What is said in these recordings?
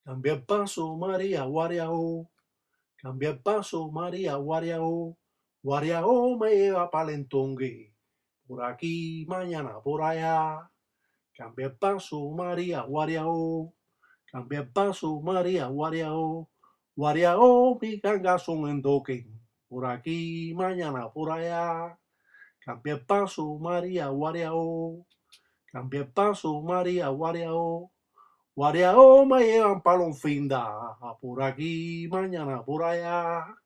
Cambia el paso, María, guariao. Cambia el paso, María, guariao. Guariao me lleva palentongue. Por aquí, mañana por allá. Cambia el paso, María, guariao. Cambia el paso, María, guariao. Guariao, mi ganga son en doquen. Por aquí, mañana por allá. Cambia el paso, María, guariao. Cambia el paso, María, guariao. Guariao me llevan palonfinda, por aquí, mañana por allá.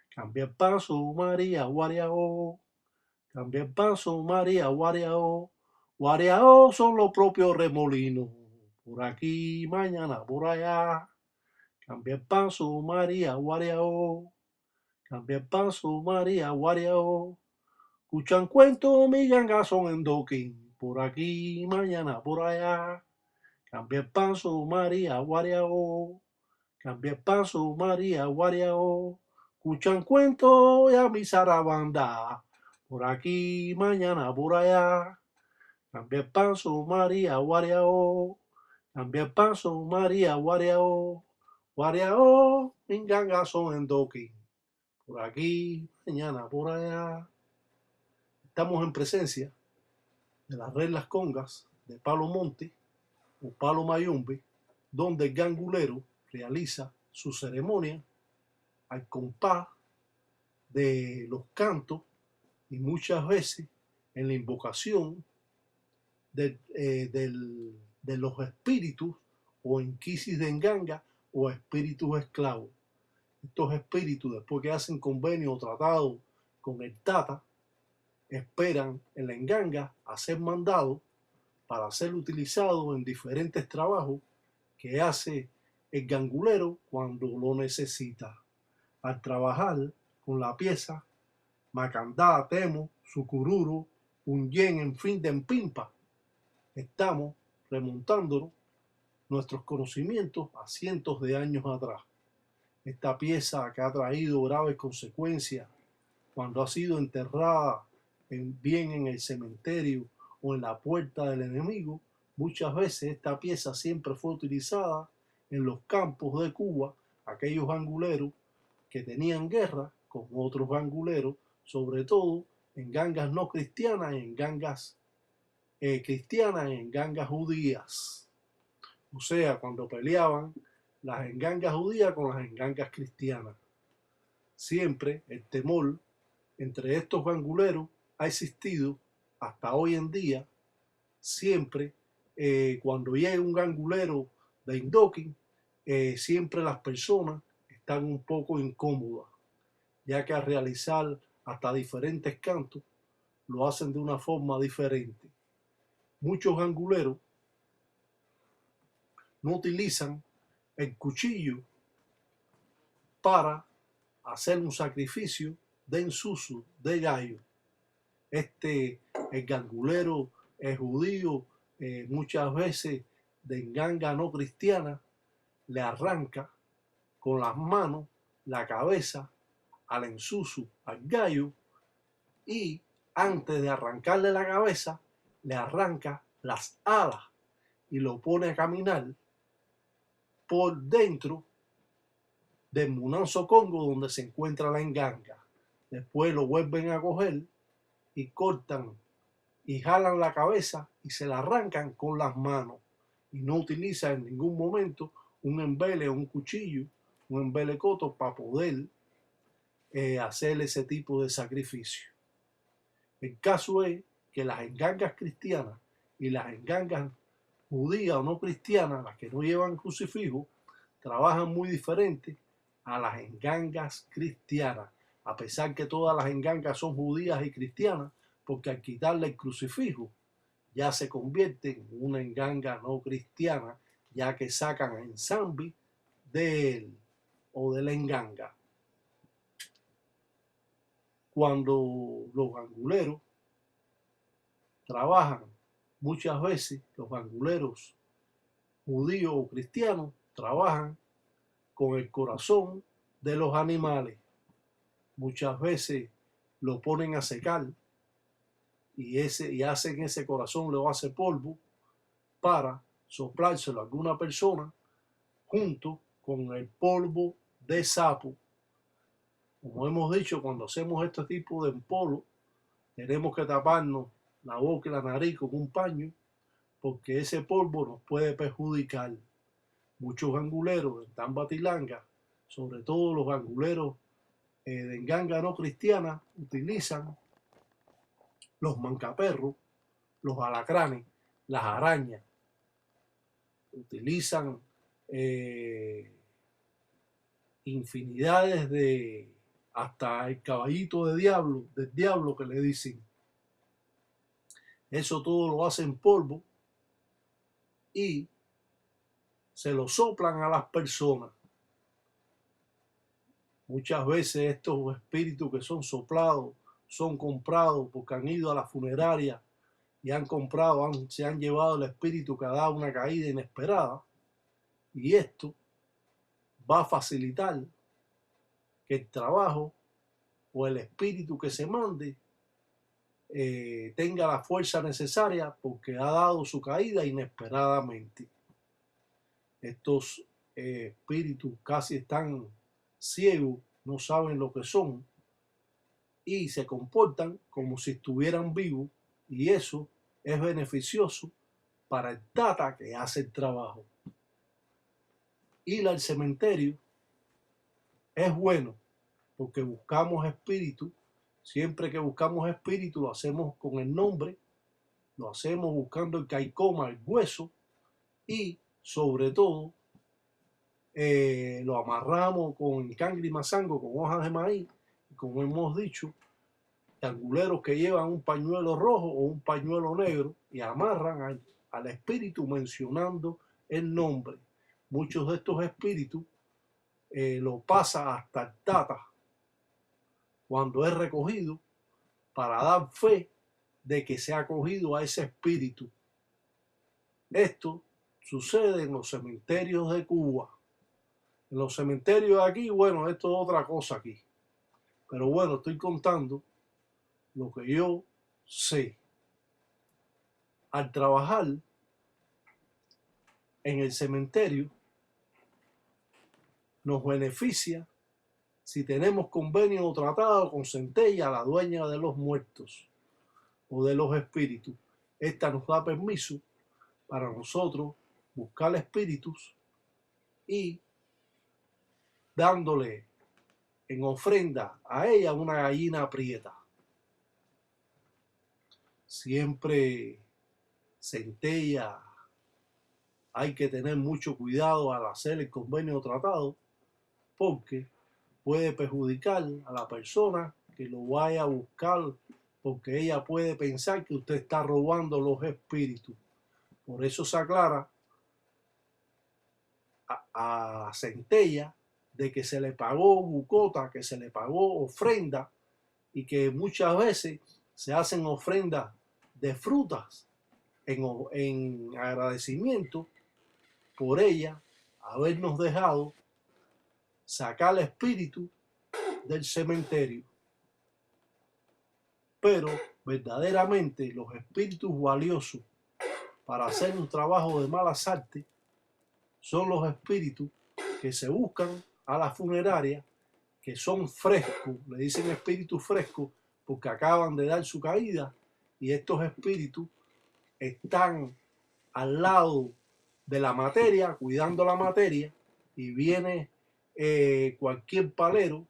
Cambia el paso, María, guariao. Cambia el paso, María, guariao. Guariao son los propios remolinos, por aquí, mañana por allá. Cambia el paso, María, guariao. Cambia el paso, María, guariao. Escuchan cuentos, mi ganga son en doquín, por aquí, mañana por allá. Cambia el paso, María, guariao. Cambia el paso, María, guariao. Escuchan cuentos y a mi zarabanda. Por aquí, mañana, por allá. Cambia el paso, María, guariao. Cambia el paso, María, guariao. Guariao, en gangazo en doki. Por aquí, mañana, por allá. Estamos en presencia de las reglas congas de Palo Monte o Palo Mayombe, donde el gangulero realiza su ceremonia al compás de los cantos y muchas veces en la invocación de los espíritus o inquisis de enganga o espíritus esclavos. Estos espíritus, después que hacen convenio o tratado con el Tata, esperan en la enganga a ser mandados para ser utilizados en diferentes trabajos que hace el gangulero cuando lo necesita. Al trabajar con la pieza Macandá, Temo, Sucururu, Unyen, en fin, de Empimpa, estamos remontándonos nuestros conocimientos a cientos de años atrás. Esta pieza que ha traído graves consecuencias cuando ha sido enterrada bien en el cementerio o en la puerta del enemigo, muchas veces esta pieza siempre fue utilizada en los campos de Cuba, aquellos ganguleros que tenían guerra con otros ganguleros, sobre todo en gangas no cristianas y en gangas cristianas y en gangas judías. O sea, cuando peleaban las engangas judías con las engangas cristianas. Siempre el temor entre estos ganguleros ha existido hasta hoy en día. Siempre cuando llega un gangulero de Indoquín, siempre las personas están un poco incómodas, ya que al realizar hasta diferentes cantos lo hacen de una forma diferente. Muchos ganguleros no utilizan el cuchillo para hacer un sacrificio de ensuso de gallo. El gangulero judío, muchas veces de enganga no cristiana, le arranca con las manos la cabeza al ensuso, al gallo, y antes de arrancarle la cabeza, le arranca las alas y lo pone a caminar por dentro del Munanzo Congo donde se encuentra la enganga. Después lo vuelven a coger y cortan y jalan la cabeza y se la arrancan con las manos y no utilizan en ningún momento un embele o un cuchillo, un embele coto para poder hacer ese tipo de sacrificio. El caso es que las engangas cristianas y las engangas judías o no cristianas, las que no llevan crucifijo, trabajan muy diferente a las engangas cristianas, a pesar que todas las engangas son judías y cristianas, porque al quitarle el crucifijo ya se convierte en una enganga no cristiana, ya que sacan a ensamble de él o de la enganga. Cuando los ganguleros trabajan, muchas veces los ganguleros judíos o cristianos trabajan con el corazón de los animales. Muchas veces lo ponen a secar y hacen ese corazón, lo hace polvo para soplárselo a alguna persona junto con el polvo de sapo. Como hemos dicho, cuando hacemos este tipo de empolo, tenemos que taparnos la boca y la nariz con un paño, porque ese polvo nos puede perjudicar. Muchos ganguleros en Tambatilanga, sobre todo los ganguleros de ganga no cristiana, utilizan los mancaperros, los alacranes, las arañas, utilizan infinidades de, hasta el caballito de diablo, del diablo que le dicen. Eso todo lo hacen polvo y se lo soplan a las personas. Muchas veces estos espíritus que son soplados son comprados porque han ido a la funeraria y han comprado, se han llevado el espíritu que ha dado una caída inesperada, y esto va a facilitar que el trabajo o el espíritu que se mande tenga la fuerza necesaria porque ha dado su caída inesperadamente. Estos espíritus casi están ciegos, no saben lo que son y se comportan como si estuvieran vivos, y eso es beneficioso para el tata que hace el trabajo. Ir al cementerio es bueno porque buscamos espíritu. Siempre que buscamos espíritu lo hacemos con el nombre, lo hacemos buscando el caicoma, el hueso, y sobre todo lo amarramos con el cangre y mazango, con hojas de maíz, y como hemos dicho, anguleros que llevan un pañuelo rojo o un pañuelo negro y amarran al espíritu mencionando el nombre. Muchos de estos espíritus lo pasa hasta el tata cuando es recogido para dar fe de que se ha acogido a ese espíritu. Esto sucede en los cementerios de Cuba. En los cementerios de aquí, bueno, esto es otra cosa aquí. Pero bueno, estoy contando lo que yo sé. Al trabajar en el cementerio, nos beneficia si tenemos convenio o tratado con Centella, la dueña de los muertos o de los espíritus. Esta nos da permiso para nosotros buscar espíritus y dándole en ofrenda a ella una gallina prieta. Siempre Centella hay que tener mucho cuidado al hacer el convenio o tratado, porque puede perjudicar a la persona que lo vaya a buscar, porque ella puede pensar que usted está robando los espíritus. Por eso se aclara a Centella de que se le pagó bucota, que se le pagó ofrenda, y que muchas veces se hacen ofrendas de frutas en agradecimiento por ella habernos dejado sacar el espíritu del cementerio. Pero verdaderamente los espíritus valiosos para hacer un trabajo de malas artes son los espíritus que se buscan a la funeraria, que son frescos, le dicen espíritus frescos porque acaban de dar su caída, y estos espíritus están al lado de la materia, cuidando la materia, y viene cualquier palero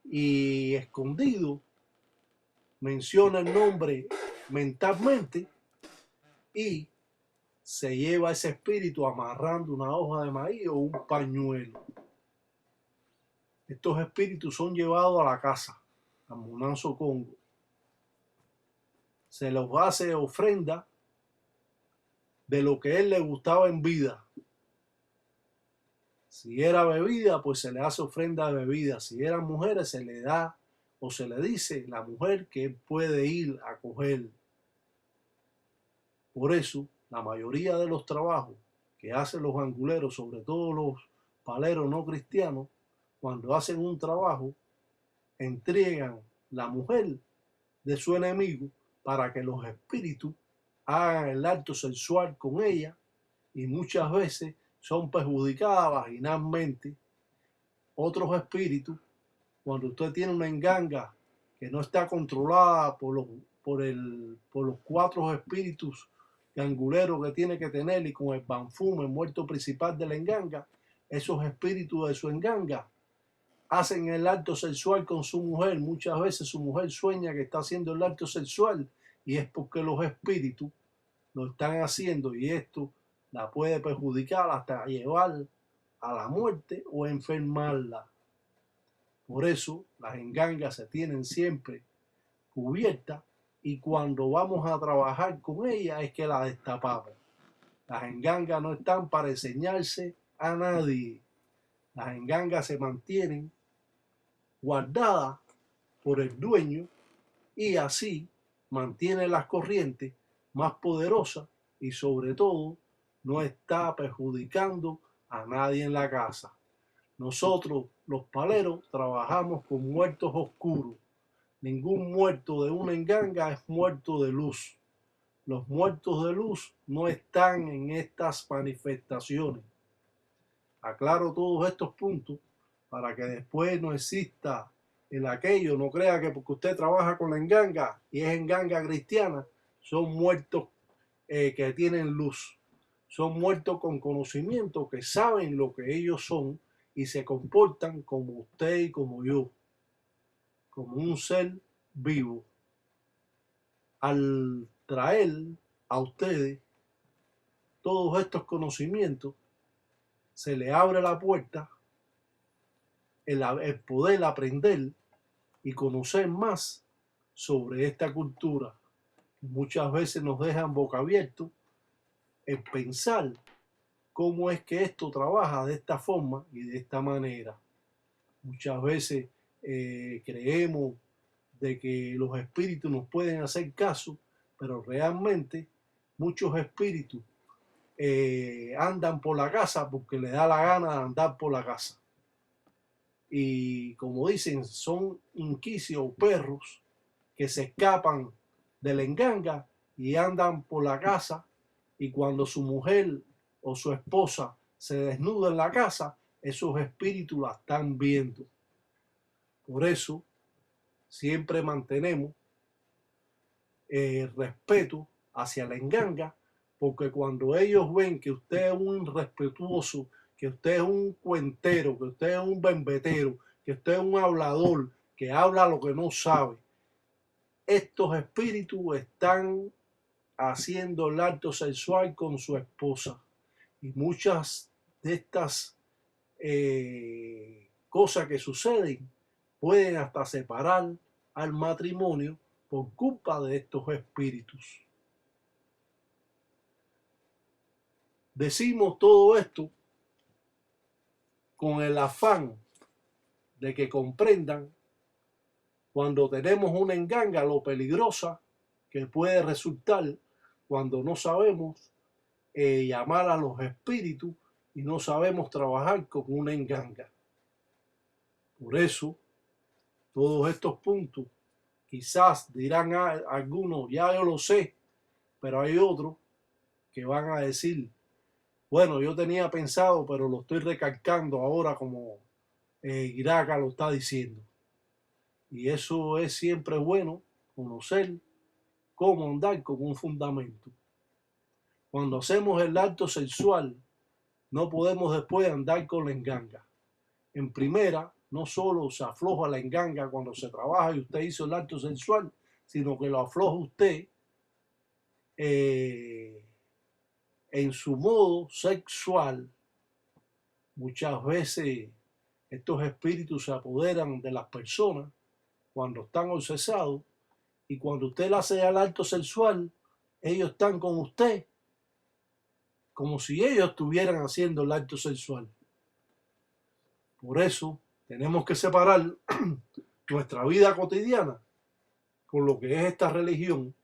y escondido menciona el nombre mentalmente y se lleva ese espíritu amarrando una hoja de maíz o un pañuelo. Estos espíritus son llevados a la casa, a Monanzo Congo. Se les hace ofrenda de lo que a él le gustaba en vida. Si era bebida, pues se le hace ofrenda de bebida. Si eran mujeres, se le da o se le dice la mujer que él puede ir a coger. Por eso, la mayoría de los trabajos que hacen los anguleros, sobre todo los paleros no cristianos, cuando hacen un trabajo, entregan la mujer de su enemigo para que los espíritus hagan el acto sexual con ella, y muchas veces son perjudicadas vaginalmente. Otros espíritus, cuando usted tiene una enganga que no está controlada por los 4 espíritus ganguleros que tiene que tener y con el banfum, el muerto principal de la enganga, esos espíritus de su enganga hacen el acto sexual con su mujer. Muchas veces su mujer sueña que está haciendo el acto sexual y es porque los espíritus lo están haciendo, y esto la puede perjudicar hasta llevar a la muerte o enfermarla. Por eso las engangas se tienen siempre cubiertas, y cuando vamos a trabajar con ellas es que las destapamos. Las engangas no están para enseñarse a nadie. Las engangas se mantienen guardadas por el dueño, y así mantiene las corrientes más poderosas, y sobre todo no está perjudicando a nadie en la casa. Nosotros, los paleros, trabajamos con muertos oscuros. Ningún muerto de una enganga es muerto de luz. Los muertos de luz no están en estas manifestaciones. Aclaro todos estos puntos para que después no exista el aquello, no crea que porque usted trabaja con la enganga y es enganga cristiana, son muertos que tienen luz. Son muertos con conocimiento, que saben lo que ellos son y se comportan como usted y como yo, como un ser vivo. Al traer a ustedes todos estos conocimientos, se le abre la puerta el poder aprender y conocer más sobre esta cultura. Muchas veces nos dejan boca abiertos en pensar cómo es que esto trabaja de esta forma y de esta manera. Muchas veces creemos de que los espíritus nos pueden hacer caso, pero realmente muchos espíritus andan por la casa porque les da la gana de andar por la casa. Y como dicen, son inquisios o perros que se escapan de la enganga y andan por la casa, y cuando su mujer o su esposa se desnuda en la casa, esos espíritus la están viendo. Por eso siempre mantenemos respeto hacia la enganga, porque cuando ellos ven que usted es un irrespetuoso, que usted es un cuentero, que usted es un bembetero, que usted es un hablador, que habla lo que no sabe, estos espíritus están haciendo el acto sexual con su esposa. Y muchas de estas cosas que suceden pueden hasta separar al matrimonio por culpa de estos espíritus. Decimos todo esto con el afán de que comprendan cuando tenemos una enganga lo peligrosa que puede resultar cuando no sabemos llamar a los espíritus y no sabemos trabajar con una enganga. Por eso, todos estos puntos, quizás dirán algunos, ya yo lo sé, pero hay otros que van a decir, bueno, yo tenía pensado, pero lo estoy recalcando ahora como Iraca lo está diciendo. Y eso es siempre bueno, conocer cómo andar con un fundamento. Cuando hacemos el acto sexual, no podemos después andar con la enganga. En primera, no solo se afloja la enganga cuando se trabaja y usted hizo el acto sexual, sino que lo afloja usted en su modo sexual. Muchas veces estos espíritus se apoderan de las personas cuando están obsesados, y cuando usted le hace el acto sexual, ellos están con usted como si ellos estuvieran haciendo el acto sexual. Por eso tenemos que separar nuestra vida cotidiana con lo que es esta religión,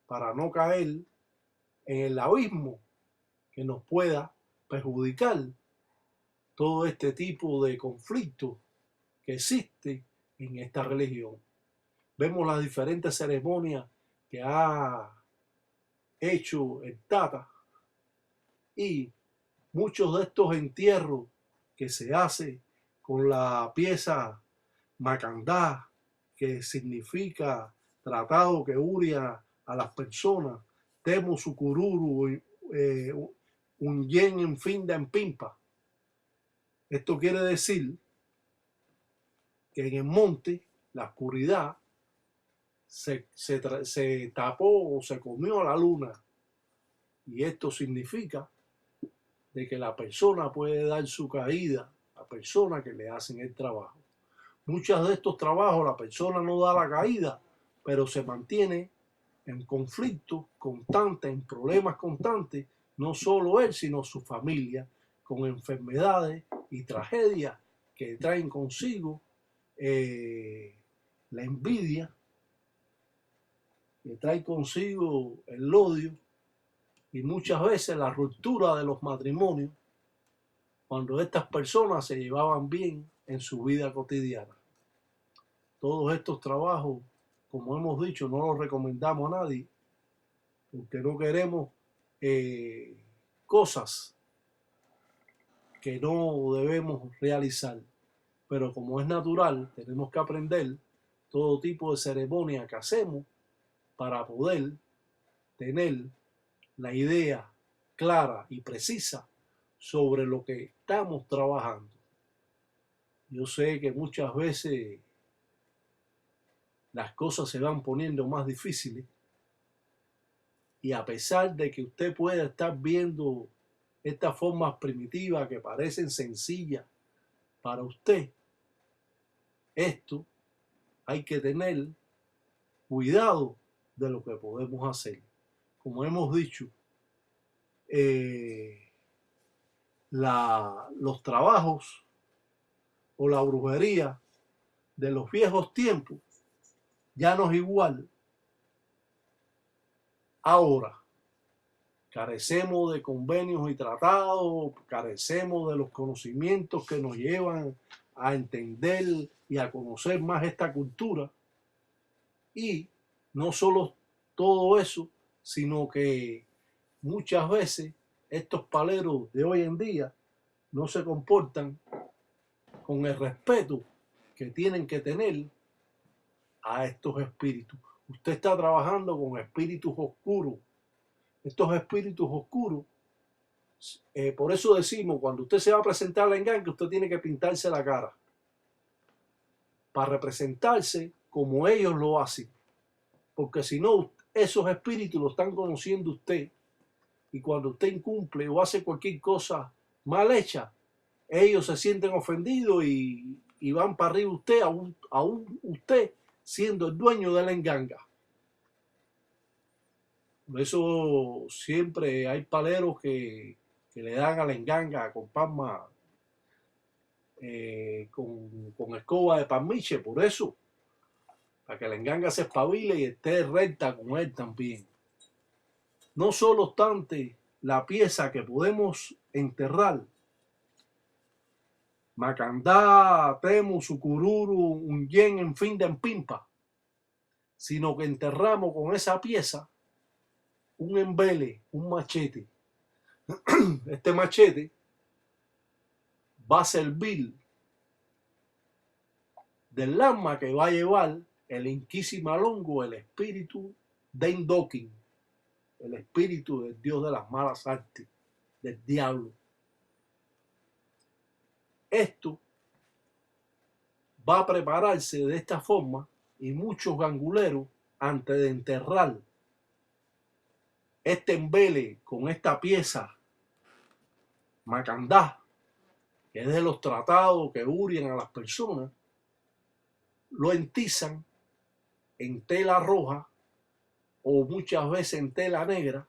para no caer en el abismo que nos pueda perjudicar todo este tipo de conflictos que existe en esta religión. Vemos las diferentes ceremonias que ha hecho el Tata, y muchos de estos entierros que se hace con la pieza Macandá, que significa tratado que une a las personas, Temu Sucururu, un yen en fin de en pimpa. Esto quiere decir que en el monte, la oscuridad se tapó o se comió a la luna. Y esto significa de que la persona puede dar su caída a personas que le hacen el trabajo. Muchos de estos trabajos la persona no da la caída, pero se mantiene en conflicto constante, en problemas constantes, no solo él, sino su familia, con enfermedades y tragedias que traen consigo la envidia, que trae consigo el odio y muchas veces la ruptura de los matrimonios cuando estas personas se llevaban bien en su vida cotidiana. Todos estos trabajos, como hemos dicho, no los recomendamos a nadie porque no queremos cosas que no debemos realizar. Pero como es natural, tenemos que aprender todo tipo de ceremonia que hacemos para poder tener la idea clara y precisa sobre lo que estamos trabajando. Yo sé que muchas veces las cosas se van poniendo más difíciles y a pesar de que usted pueda estar viendo estas formas primitivas que parecen sencillas para usted, esto hay que tener cuidado de lo que podemos hacer. Como hemos dicho, los trabajos o la brujería de los viejos tiempos ya no es igual. Ahora carecemos de convenios y tratados, carecemos de los conocimientos que nos llevan a entender y a conocer más esta cultura. Y no solo todo eso, sino que muchas veces estos paleros de hoy en día no se comportan con el respeto que tienen que tener a estos espíritus. Usted está trabajando con espíritus oscuros. Estos espíritus oscuros, por eso decimos, cuando usted se va a presentar a enganche, usted tiene que pintarse la cara para representarse como ellos lo hacen. Porque si no, esos espíritus lo están conociendo usted. Y cuando usted incumple o hace cualquier cosa mal hecha, ellos se sienten ofendidos y van para arriba usted, aún usted siendo el dueño de la enganga. Por eso siempre hay paleros que le dan a la enganga con palma, con escoba de palmiche, por eso, para que la enganga se espabile y esté recta con él también. No solo obstante la pieza que podemos enterrar, Macandá, Temu, Sucururu, un yen en fin de empimpa, sino que enterramos con esa pieza un embele, un machete. Este machete va a servir del arma que va a llevar el Inquisimalongo, el espíritu de Indokin, el espíritu del dios de las malas artes, del diablo. Esto va a prepararse de esta forma y muchos ganguleros, antes de enterrar este embele con esta pieza Macandá, que es de los tratados que urien a las personas, lo entizan en tela roja o muchas veces en tela negra.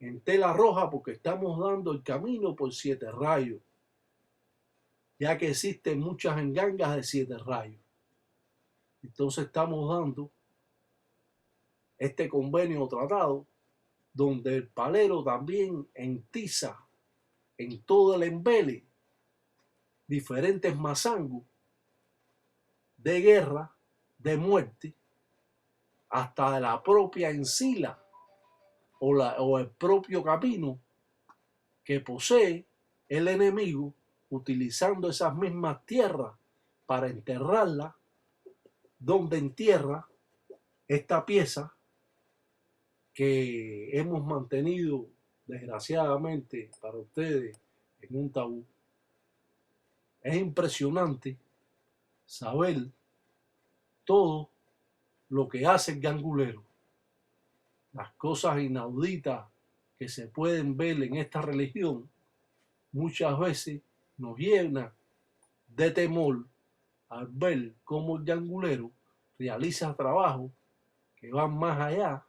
En tela roja porque estamos dando el camino por 7 rayos, ya que existen muchas engangas de 7 rayos. Entonces estamos dando este convenio o tratado donde el palero también entiza en todo el embele diferentes mazangos de guerra, de muerte, hasta de la propia encila o el propio camino que posee el enemigo, utilizando esas mismas tierras para enterrarla, donde entierra esta pieza que hemos mantenido desgraciadamente para ustedes en un tabú. Es impresionante saber todo lo que hace el gangulero, las cosas inauditas que se pueden ver en esta religión. Muchas veces nos llena de temor al ver cómo el gangulero realiza trabajos que van más allá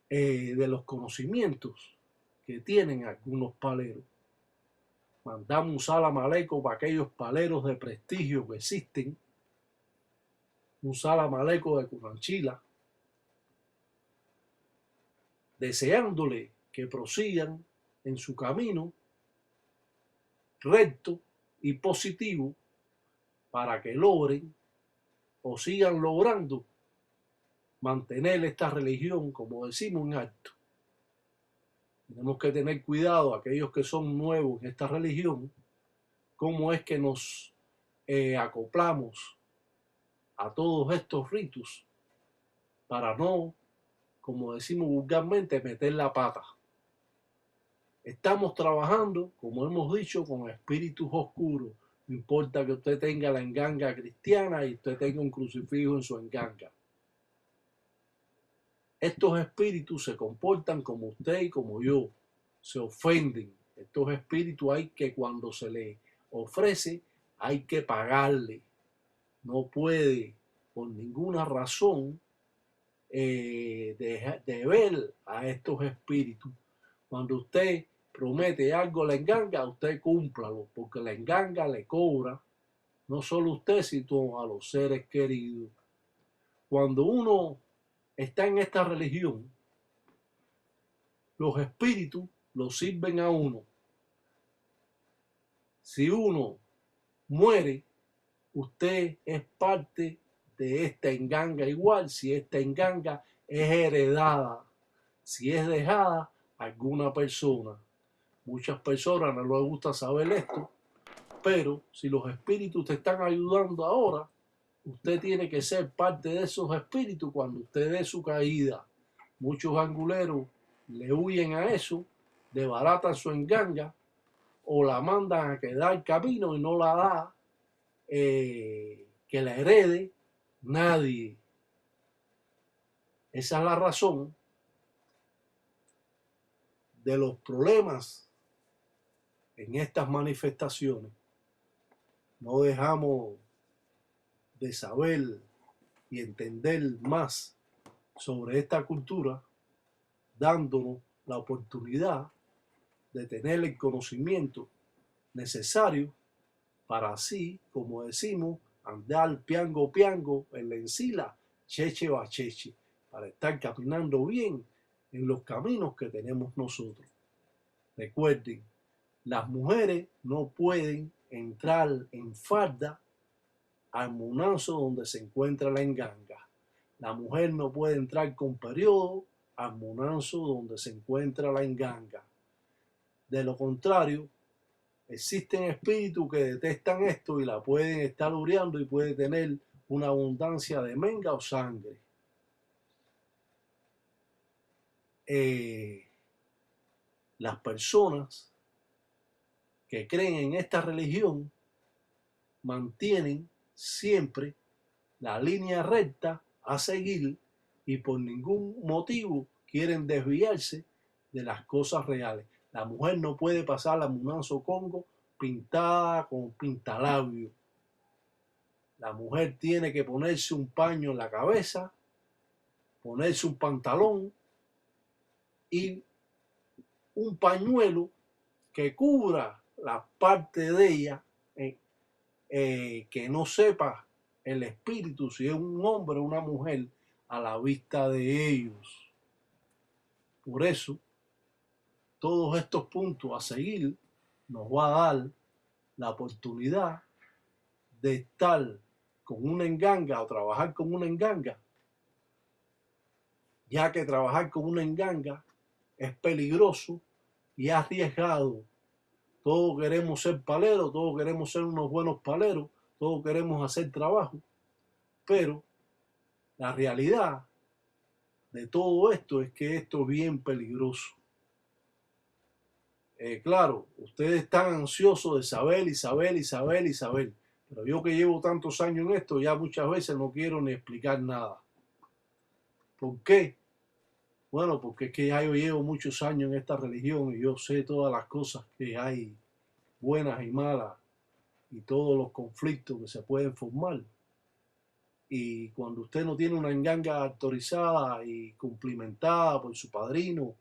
de los conocimientos que tienen algunos paleros. Mandamos un salam aleikum para aquellos paleros de prestigio que existen, un salam aleikum de Curanchila, deseándole que prosigan en su camino recto y positivo para que logren o sigan logrando mantener esta religión, como decimos, en alto. Tenemos que tener cuidado, aquellos que son nuevos en esta religión, cómo es que nos acoplamos a todos estos ritos para no, como decimos vulgarmente, meter la pata. Estamos trabajando, como hemos dicho, con espíritus oscuros. No importa que usted tenga la enganga cristiana y usted tenga un crucifijo en su enganga. Estos espíritus se comportan como usted y como yo. Se ofenden. Estos espíritus hay que, cuando se les ofrece, hay que pagarle. No puede por ninguna razón de ver a estos espíritus. Cuando usted promete algo a la enganga, usted cúmplalo, porque la enganga le cobra no solo a usted, sino a los seres queridos. Cuando uno está en esta religión, los espíritus lo sirven a uno. Si uno muere, usted es parte de esta enganga igual, si esta enganga es heredada, si es dejada a alguna persona. Muchas personas no les gusta saber esto, pero si los espíritus te están ayudando ahora, usted tiene que ser parte de esos espíritus cuando usted dé su caída. Muchos anguleros le huyen a eso, desbaratan su enganga o la mandan a quedar camino y no la da que la herede nadie. Esa es la razón de los problemas en estas manifestaciones. No dejamos de saber y entender más sobre esta cultura, dándonos la oportunidad de tener el conocimiento necesario para así, como decimos, andar piango piango en la encila, cheche va cheche, para estar caminando bien en los caminos que tenemos nosotros. Recuerden, las mujeres no pueden entrar en falda al munazo donde se encuentra la enganga. La mujer no puede entrar con periodo al munazo donde se encuentra la enganga. De lo contrario, existen espíritus que detestan esto y la pueden estar ureando y puede tener una abundancia de menga o sangre. Las personas que creen en esta religión mantienen siempre la línea recta a seguir y por ningún motivo quieren desviarse de las cosas reales. La mujer no puede pasar la Munazo Congo pintada con pintalabio. La mujer tiene que ponerse un paño en la cabeza, ponerse un pantalón y un pañuelo que cubra la parte de ella, que no sepa el espíritu si es un hombre o una mujer a la vista de ellos. Por eso, todos estos puntos a seguir nos va a dar la oportunidad de estar con una enganga o trabajar con una enganga, ya que trabajar con una enganga es peligroso y arriesgado. Todos queremos ser paleros, todos queremos ser unos buenos paleros, todos queremos hacer trabajo, pero la realidad de todo esto es que esto es bien peligroso. Claro, ustedes están ansiosos de saber y saber y saber y saber, pero yo que llevo tantos años en esto ya muchas veces no quiero ni explicar nada. ¿Por qué? Bueno, porque es que ya yo llevo muchos años en esta religión y yo sé todas las cosas que hay, buenas y malas, y todos los conflictos que se pueden formar. Y cuando usted no tiene una enganga autorizada y cumplimentada por su padrino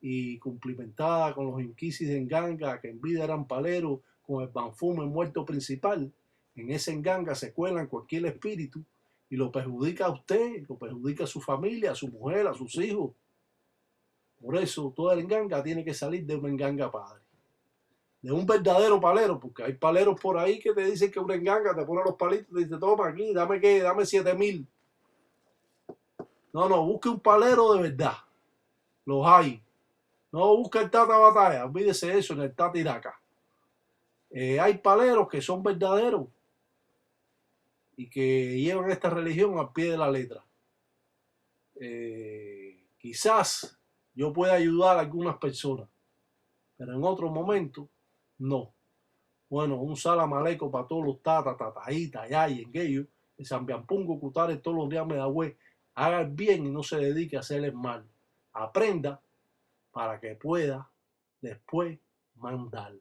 y cumplimentada con los inquisis de enganga que en vida eran paleros, con el banfume muerto principal, en esa enganga se cuelan cualquier espíritu y lo perjudica a usted, lo perjudica a su familia, a su mujer, a sus hijos. Por eso toda la enganga tiene que salir de una enganga padre, de un verdadero palero, porque hay paleros por ahí que te dicen que una enganga te pone los palitos y te dice, toma aquí, dame qué, dame 7,000. No, busque un palero de verdad. Los hay. No busque el Tata Batalla, olvídese de eso, en el Tata Iraca. Hay paleros que son verdaderos y que llevan esta religión al pie de la letra. Quizás yo pueda ayudar a algunas personas, pero en otro momento no. Bueno, un salam aleikum para todos los tatas, tataitas, yay, enguellos, de San Biampungo, Cutares, todos los días me da güey. Haga el bien y no se dedique a hacer el mal. Aprenda para que pueda después mandar.